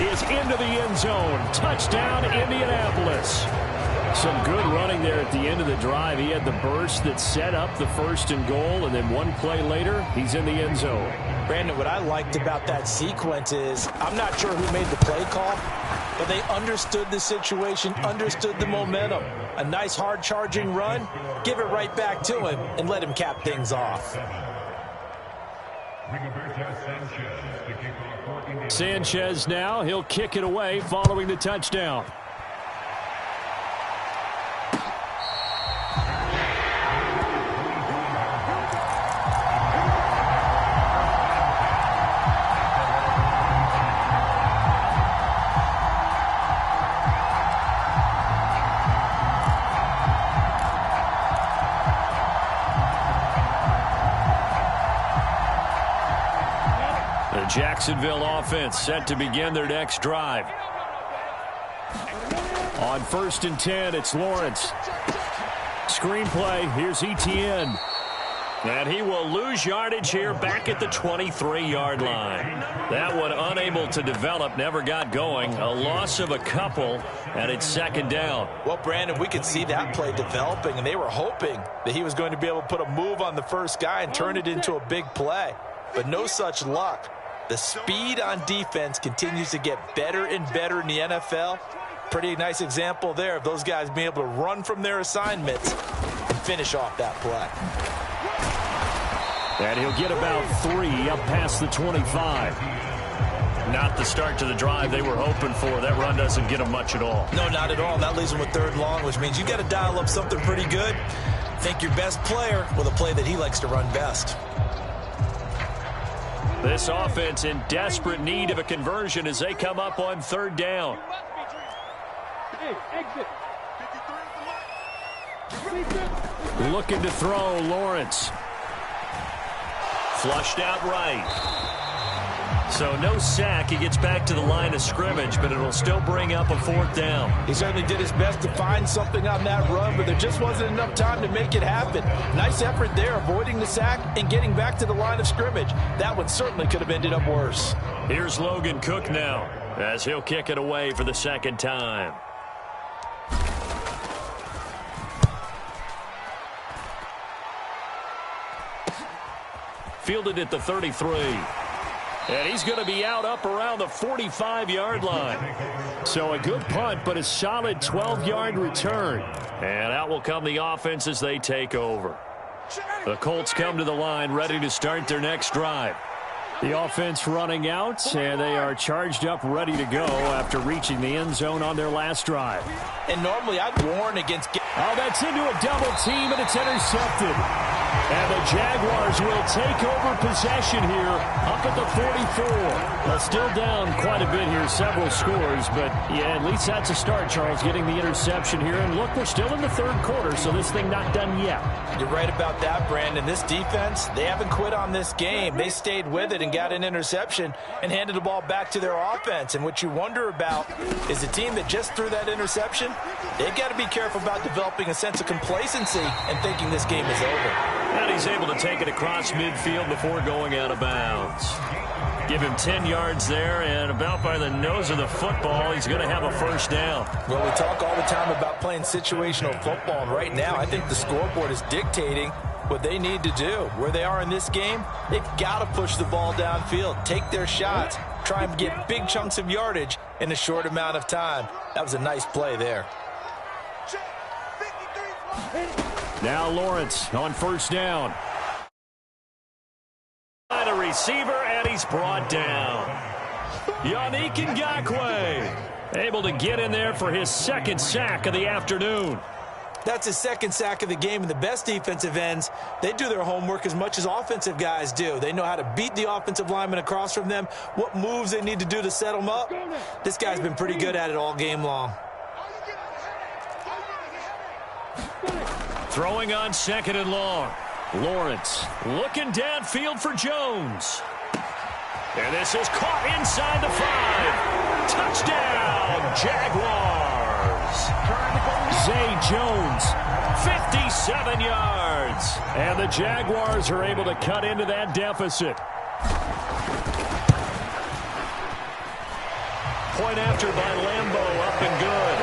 is into the end zone. Touchdown, Indianapolis. Some good running there at the end of the drive. He had the burst that set up the 1st and goal, and then one play later, he's in the end zone. Brandon, what I liked about that sequence is I'm not sure who made the play call, but they understood the situation, understood the momentum. A nice hard-charging run, give it right back to him, and let him cap things off. Sanchez now, he'll kick it away following the touchdown. Jacksonville offense set to begin their next drive. On 1st and 10, it's Lawrence. Screenplay, here's Etienne. And he will lose yardage here back at the 23-yard line. That one unable to develop, never got going. A loss of a couple, and it's 2nd down. Well, Brandon, we could see that play developing, and they were hoping that he was going to be able to put a move on the first guy and turn it into a big play. But no such luck. The speed on defense continues to get better and better in the NFL. Pretty nice example there of those guys being able to run from their assignments and finish off that play. And he'll get about 3 up past the 25. Not the start to the drive they were hoping for. That run doesn't get them much at all. No, not at all. That leaves them with 3rd and long, which means you got to dial up something pretty good. Think your best player with a play that he likes to run best. This offense in desperate need of a conversion as they come up on 3rd down. Looking to throw, Lawrence. Flushed out right. So no sack. He gets back to the line of scrimmage, but it'll still bring up a 4th down. He certainly did his best to find something on that run, but there just wasn't enough time to make it happen. Nice effort there, avoiding the sack and getting back to the line of scrimmage. That one certainly could have ended up worse. Here's Logan Cook now, as he'll kick it away for the 2nd time. Fielded at the 33. And he's going to be out up around the 45-yard line. So a good punt, but a solid 12-yard return. And out will come the offense as they take over. The Colts come to the line ready to start their next drive. The offense running out, and they are charged up ready to go after reaching the end zone on their last drive. And normally I'd warn against... Oh, that's into a double team, and it's intercepted. And the Jaguars will take over possession here up at the 44. Well, still down quite a bit here, several scores. But, yeah, at least that's a start, Charles, getting the interception here. And, look, we're still in the 3rd quarter, so this thing not done yet. You're right about that, Brandon. This defense, they haven't quit on this game. They stayed with it and got an interception and handed the ball back to their offense. And what you wonder about is the team that just threw that interception, they've got to be careful about developing a sense of complacency and thinking this game is over. And he's able to take it across midfield before going out of bounds. Give him 10 yards there, and about by the nose of the football, he's going to have a 1st down. Well, we talk all the time about playing situational football, and right now I think the scoreboard is dictating what they need to do. Where they are in this game, they've got to push the ball downfield, take their shots, try and get big chunks of yardage in a short amount of time. That was a nice play there. Now Lawrence on 1st down. And a receiver, and he's brought down. Yannick Ngakoue able to get in there for his 2nd sack of the afternoon. That's his 2nd sack of the game, and the best defensive ends, they do their homework as much as offensive guys do. They know how to beat the offensive lineman across from them, what moves they need to do to set them up. This guy's been pretty good at it all game long. Throwing on 2nd and long. Lawrence looking downfield for Jones. And this is caught inside the 5. Touchdown, Jaguars. Zay Jones, 57 yards. And the Jaguars are able to cut into that deficit. point after by Lambeau, up and good.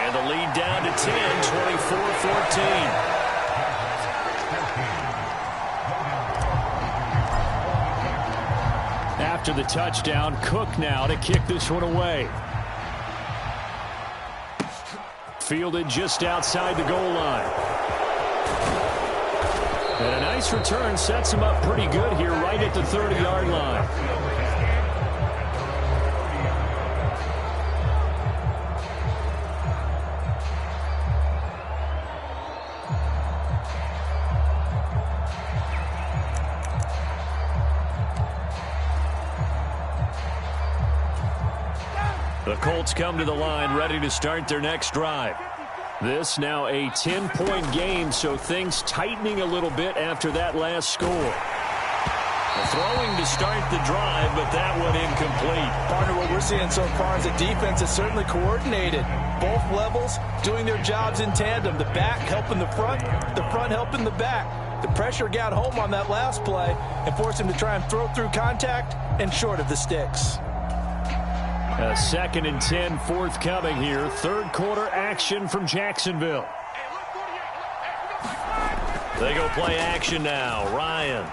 And the lead down to 10, 24-14. After the touchdown, Cook now to kick this one away. Fielded just outside the goal line. And a nice return sets him up pretty good here right at the 30-yard line. The Colts come to the line ready to start their next drive. This now a 10-point game, so things tightening a little bit after that last score. Throwing to start the drive, but that one incomplete. Partner, what we're seeing so far is the defense is certainly coordinated. Both levels doing their jobs in tandem. The back helping the front helping the back. The pressure got home on that last play and forced him to try and throw through contact and short of the sticks. A 2nd and 10 forthcoming here. Third quarter action from Jacksonville. They go play action now. Ryan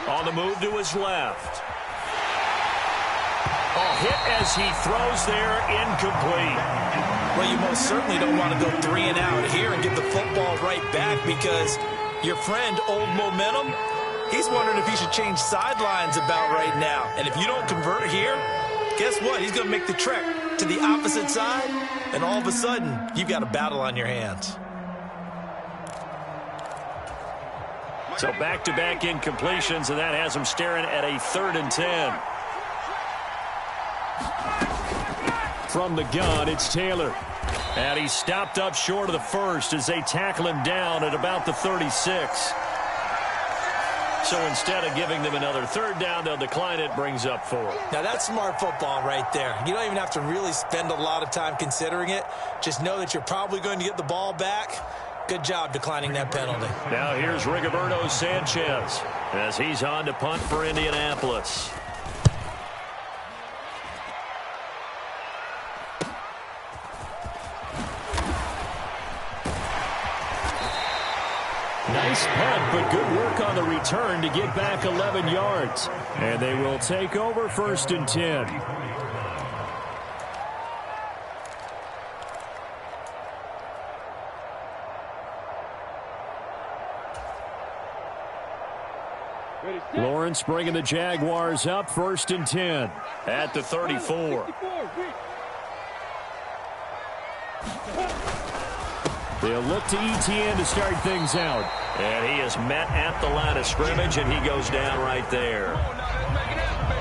on the move to his left. Hit as he throws there, incomplete. Well, you most certainly don't want to go 3 and out here and get the football right back because your friend, Old Momentum, he's wondering if he should change sidelines about right now. And if you don't convert here, guess what? He's going to make the trek to the opposite side, and all of a sudden, you've got a battle on your hands. So back-to-back incompletions, and that has him staring at a 3rd and 10. From the gun, it's Taylor. And he's stopped up short of the first as they tackle him down at about the 36. So instead of giving them another 3rd down, they'll decline it, brings up 4. Now that's smart football right there. You don't even have to really spend a lot of time considering it. Just know that you're probably going to get the ball back. Good job declining that penalty. Now here's Rigoberto Sanchez as he's on to punt for Indianapolis. Nice punt, but good work on the return to get back 11 yards. And they will take over 1st and 10. Lawrence bringing the Jaguars up, 1st and 10 at the 34. They'll look to ETN to start things out. And he is met at the line of scrimmage, and he goes down right there.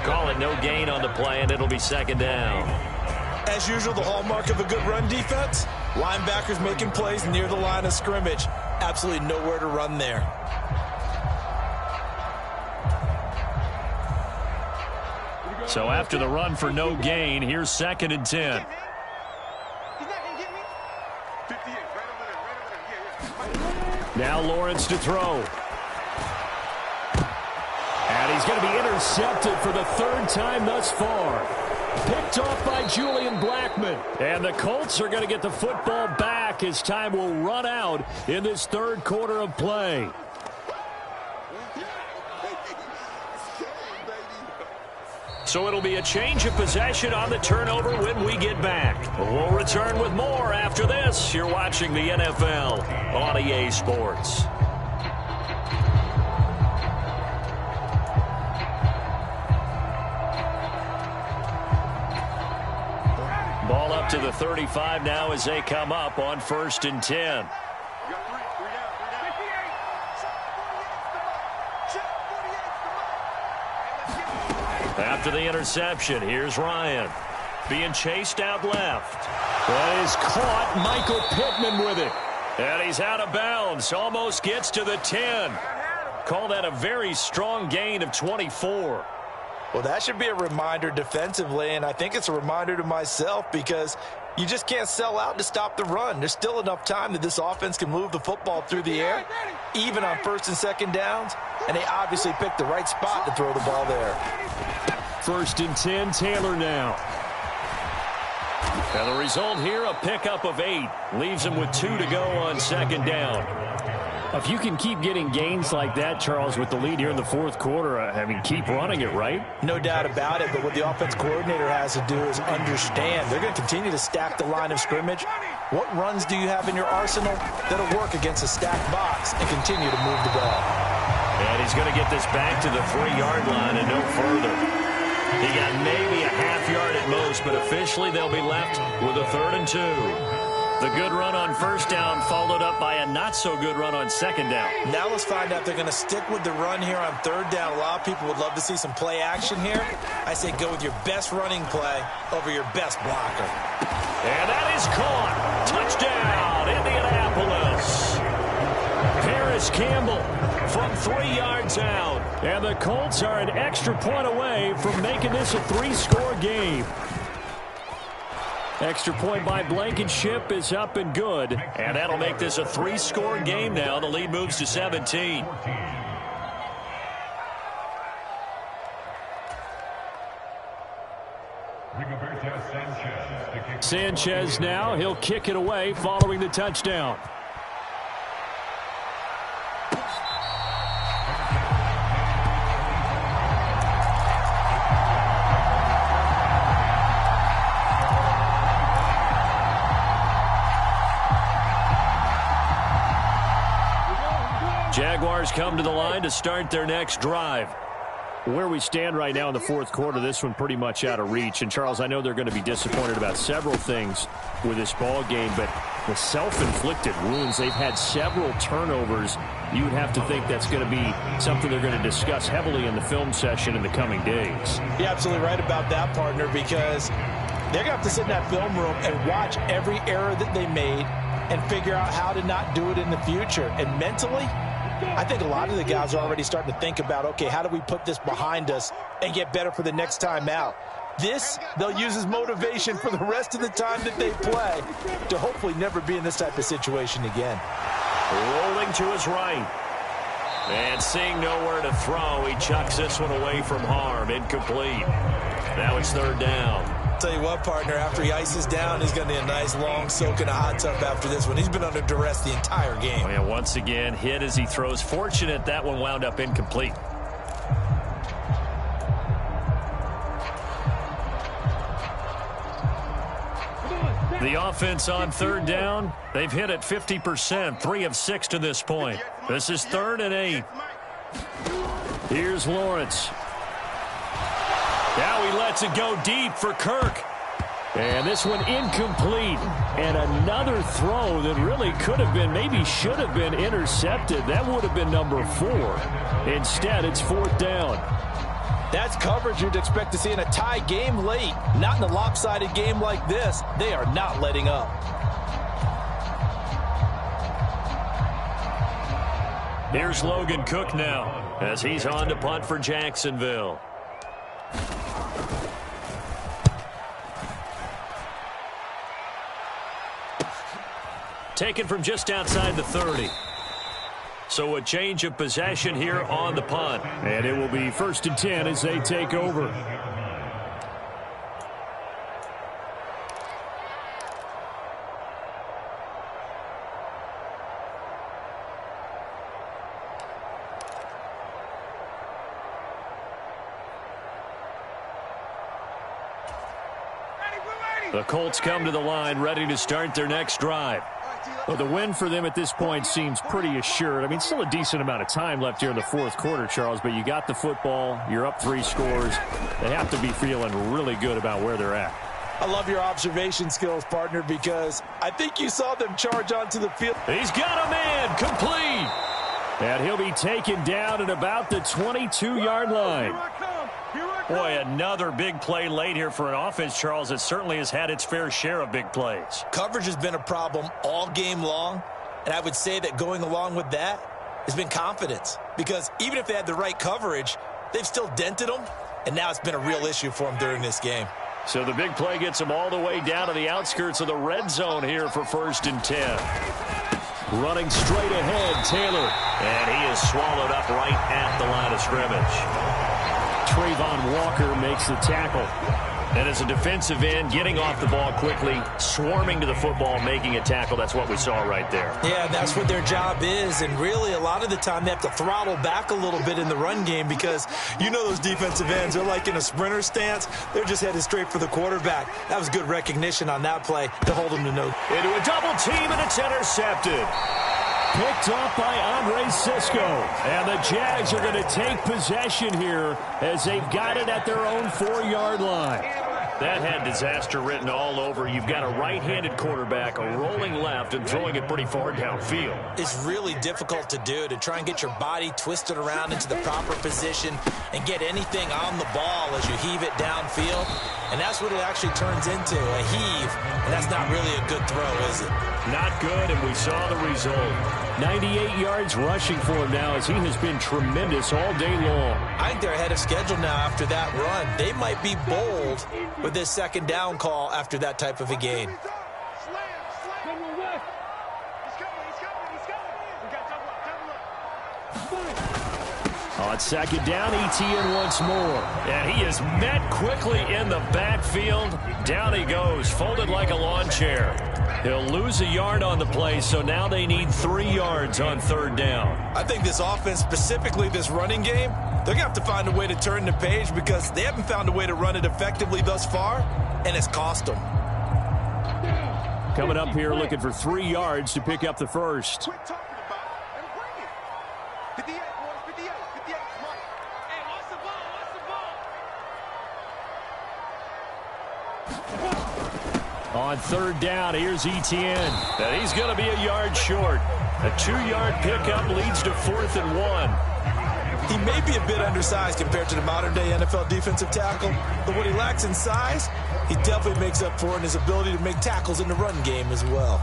Call it no gain on the play, and it'll be 2nd down. As usual, the hallmark of a good run defense, linebackers making plays near the line of scrimmage. Absolutely nowhere to run there. So after the run for no gain, here's 2nd and 10. Now Lawrence to throw. And he's going to be intercepted for the 3rd time thus far. Picked off by Julian Blackman. And the Colts are going to get the football back as time will run out in this 3rd quarter of play. So it'll be a change of possession on the turnover when we get back. We'll return with more after this. You're watching the NFL on EA Sports. Ball up to the 35 now as they come up on 1st and 10. After the interception, here's Ryan. Being chased out left. That is caught. Michael Pittman with it. And he's out of bounds. Almost gets to the 10. Call that a very strong gain of 24. Well, that should be a reminder defensively, and I think it's a reminder to myself because you just can't sell out to stop the run. There's still enough time that this offense can move the football through the air, even on 1st and 2nd downs, and they obviously picked the right spot to throw the ball there. 1st and 10, Taylor now. And the result here, a pickup of 8. Leaves them with 2 to go on second down. If you can keep getting gains like that, Charles, with the lead here in the fourth quarter, I mean, keep running it, right? No doubt about it, but what the offense coordinator has to do is understand. They're going to continue to stack the line of scrimmage. What runs do you have in your arsenal that'll work against a stacked box and continue to move the ball? And he's going to get this back to the 3-yard line and no further. He got maybe a half yard at most, but officially they'll be left with a 3rd and 2. The good run on first down followed up by a not-so-good run on second down. Now let's find out if they're going to stick with the run here on 3rd down. A lot of people would love to see some play action here. I say go with your best running play over your best blocker. And that is caught. Touchdown, Indianapolis. Paris Campbell from 3 yards out. And the Colts are an extra point away from making this a 3-score game. Extra point by Blankenship is up and good. And that'll make this a 3-score game now. The lead moves to 17. Sanchez now. He'll kick it away following the touchdown. Jaguars come to the line to start their next drive. Where we stand right now in the fourth quarter, this one pretty much out of reach. And, Charles, I know they're going to be disappointed about several things with this ball game, but the self-inflicted wounds, they've had several turnovers. You would have to think that's going to be something they're going to discuss heavily in the film session in the coming days. You're absolutely right about that, partner, because they're going to have to sit in that film room and watch every error that they made and figure out how to not do it in the future. And mentally, I think a lot of the guys are already starting to think about, okay, how do we put this behind us and get better for the next time out? This, they'll use as motivation for the rest of the time that they play to hopefully never be in this type of situation again. Rolling to his right. And seeing nowhere to throw, he chucks this one away from harm. Incomplete. Now it's 3rd down. Tell you what, partner, after he ices down, he's going to need a nice long soak in a hot tub after this one. He's been under duress the entire game. Oh, yeah, once again, hit as he throws. Fortunate that one wound up incomplete. The offense on 3rd down, they've hit it 50%, 3 of 6 to this point. This is 3rd and 8. Here's Lawrence. Now he lets it go deep for Kirk. And this one incomplete. And another throw that really could have been, maybe should have been intercepted. That would have been number 4. Instead, it's 4th down. That's coverage you'd expect to see in a tie game late. Not in a lopsided game like this. They are not letting up. Here's Logan Cook now as he's on to punt for Jacksonville. Taken from just outside the 30. So a change of possession here on the punt. And it will be 1st and 10 as they take over. The Colts come to the line ready to start their next drive. Well, the win for them at this point seems pretty assured. I mean, still a decent amount of time left here in the fourth quarter, Charles, but you got the football, you're up 3 scores. They have to be feeling really good about where they're at. I love your observation skills, partner, because I think you saw them charge onto the field. He's got a man, complete. And he'll be taken down at about the 22-yard line. Boy, another big play late here for an offense, Charles, that certainly has had its fair share of big plays. Coverage has been a problem all game long, and I would say that going along with that has been confidence. Because even if they had the right coverage, they've still dented them, and now it's been a real issue for them during this game. So the big play gets them all the way down to the outskirts of the red zone here for 1st and 10. Running straight ahead, Taylor. And he is swallowed up right at the line of scrimmage. Trayvon Walker makes the tackle. And as a defensive end, getting off the ball quickly, swarming to the football, making a tackle, that's what we saw right there. Yeah, that's what their job is. And really, a lot of the time, they have to throttle back a little bit in the run game because you know those defensive ends, they're like in a sprinter stance. They're just headed straight for the quarterback. That was good recognition on that play to hold him to no. Into a double team, and it's intercepted. Picked off by Andre Cisco. And the Jags are going to take possession here as they've got it at their own 4-yard line. That had disaster written all over. You've got a right-handed quarterback, a rolling left, and throwing it pretty far downfield. It's really difficult to do, to try and get your body twisted around into the proper position and get anything on the ball as you heave it downfield. And that's what it actually turns into, a heave. And that's not really a good throw, is it? Not good, and we saw the result. 98 yards rushing for him now as he has been tremendous all day long. I think they're ahead of schedule now after that run. They might be bold with this second down call after that type of a gain. On second down, ETN once more. And he is met quickly in the backfield. Down he goes, folded like a lawn chair. He'll lose a yard on the play, so now they need 3 yards on third down. I think this offense, specifically this running game, they're going to have to find a way to turn the page because they haven't found a way to run it effectively thus far, and it's cost them. Coming up here looking for 3 yards to pick up the first. On third down, here's ETN. And he's going to be a yard short. A 2-yard pickup leads to 4th and 1. He may be a bit undersized compared to the modern-day NFL defensive tackle, but what he lacks in size, he definitely makes up for in his ability to make tackles in the run game as well.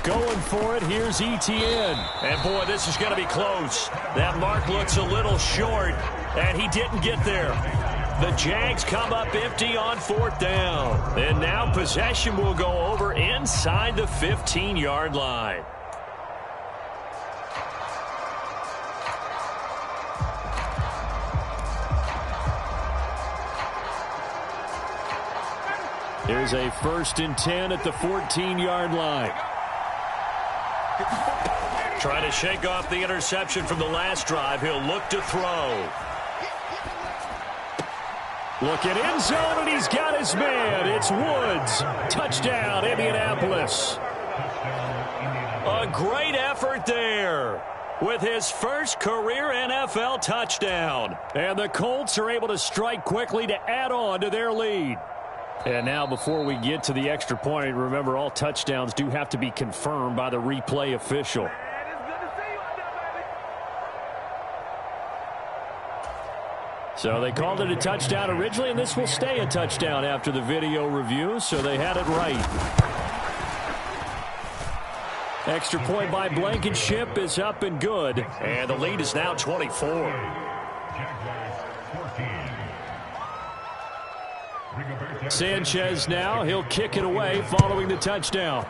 Going for it, here's ETN. And boy, this is going to be close. That mark looks a little short, and he didn't get there. The Jags come up empty on 4th down. And now possession will go over inside the 15-yard line. Here's a 1st and 10 at the 14-yard line. Trying to shake off the interception from the last drive. He'll look to throw. Look at end zone, and he's got his man. It's Woods. Touchdown, Indianapolis. A great effort there with his first career NFL touchdown. And the Colts are able to strike quickly to add on to their lead. And now before we get to the extra point, remember all touchdowns do have to be confirmed by the replay official. So they called it a touchdown originally, and this will stay a touchdown after the video review, so they had it right. Extra point by Blankenship is up and good. And the lead is now 24. Sanchez now, he'll kick it away following the touchdown.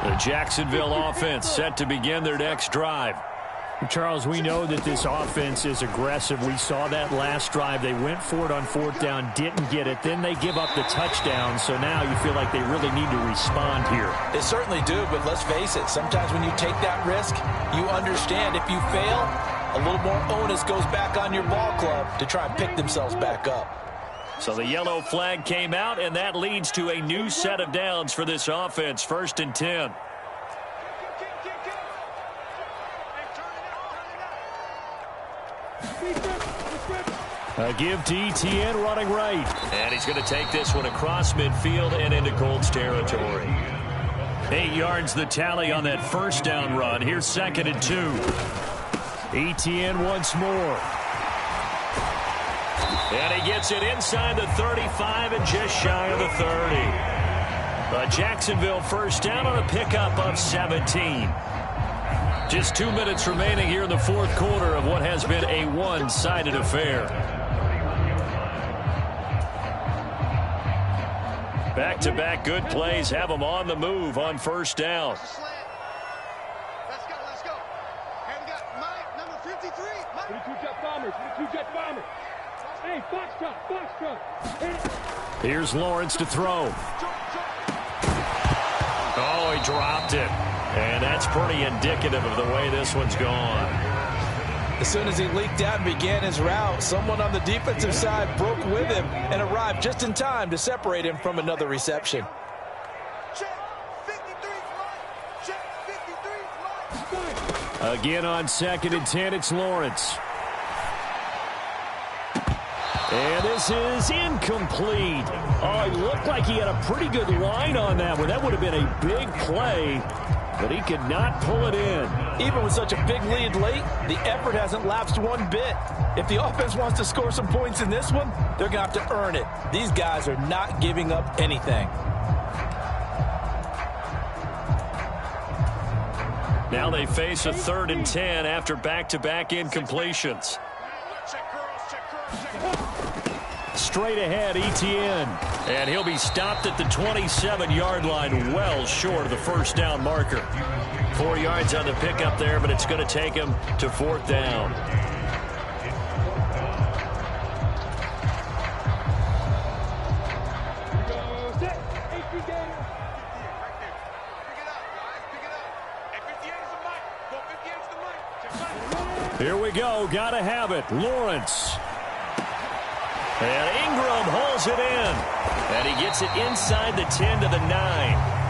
The Jacksonville offense set to begin their next drive. Charles, we know that this offense is aggressive. We saw that last drive. They went for it on 4th down, didn't get it. Then they give up the touchdown. So now you feel like they really need to respond here. They certainly do, but let's face it. Sometimes when you take that risk, you understand if you fail, a little more onus goes back on your ball club to try and pick themselves back up. So the yellow flag came out, and that leads to a new set of downs for this offense. 1st and 10. A give to ETN running right. And he's going to take this one across midfield and into Colts territory. 8 yards the tally on that first down run. Here's 2nd and 2. Etienne once more. And he gets it inside the 35 and just shy of the 30. A Jacksonville first down on a pickup of 17. Just 2 minutes remaining here in the fourth quarter of what has been a one-sided affair. Back-to-back good plays have them on the move on first down. Let's go. And we got Mike, number 53. Mike. 22 jet bombers. Hey, Foxtrot. Here's Lawrence to throw. Oh, he dropped it. And that's pretty indicative of the way this one's gone. As soon as he leaked out and began his route, someone on the defensive side broke with him and arrived just in time to separate him from another reception. Again on 2nd and 10, it's Lawrence. And this is incomplete. Oh, it looked like he had a pretty good line on that one. That would have been a big play, but he could not pull it in. Even with such a big lead late, the effort hasn't lapsed one bit. If the offense wants to score some points in this one, they're going to have to earn it. These guys are not giving up anything. Now they face a 3rd and 10 after back-to-back incompletions. Straight ahead, Etienne. And he'll be stopped at the 27-yard line, well short of the first down marker. 4 yards on the pickup there, but it's going to take him to 4th down. Here we go. Got to have it. Lawrence. And Ingram hauls it in. And he gets it inside the 10 to the 9.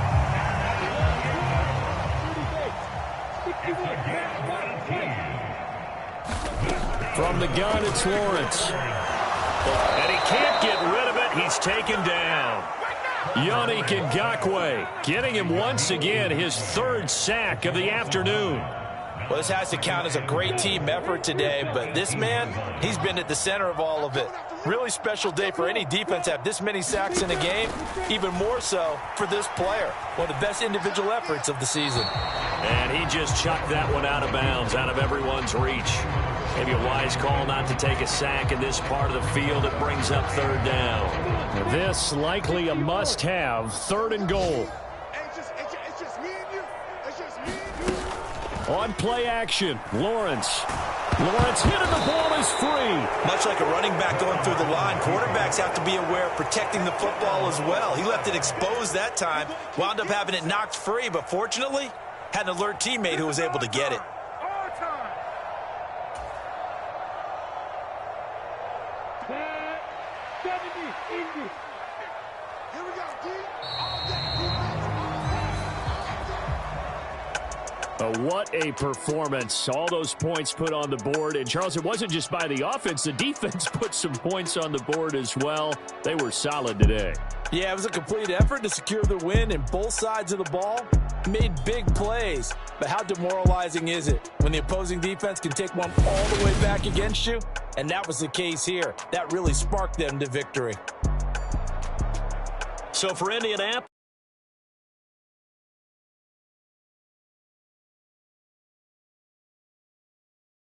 From the gun, it's Lawrence. And he can't get rid of it. He's taken down. Yannick Ngakoue getting him once again his 3rd sack of the afternoon. Well, this has to count as a great team effort today, but this man, he's been at the center of all of it. Really special day for any defense to have this many sacks in a game, even more so for this player. One of the best individual efforts of the season. And he just chucked that one out of bounds, out of everyone's reach. Maybe a wise call not to take a sack in this part of the field. It brings up 3rd down. This likely a must-have, 3rd and goal. On play action, Lawrence hit and the ball is free. Much like a running back going through the line, quarterbacks have to be aware of protecting the football as well. He left it exposed that time, wound up having it knocked free, but fortunately, had an alert teammate who was able to get it. What a performance. All those points put on the board. And, Charles, it wasn't just by the offense. The defense put some points on the board as well. They were solid today. Yeah, it was a complete effort to secure the win, and both sides of the ball made big plays. But how demoralizing is it when the opposing defense can take one all the way back against you? And that was the case here. That really sparked them to victory. So for Indianapolis,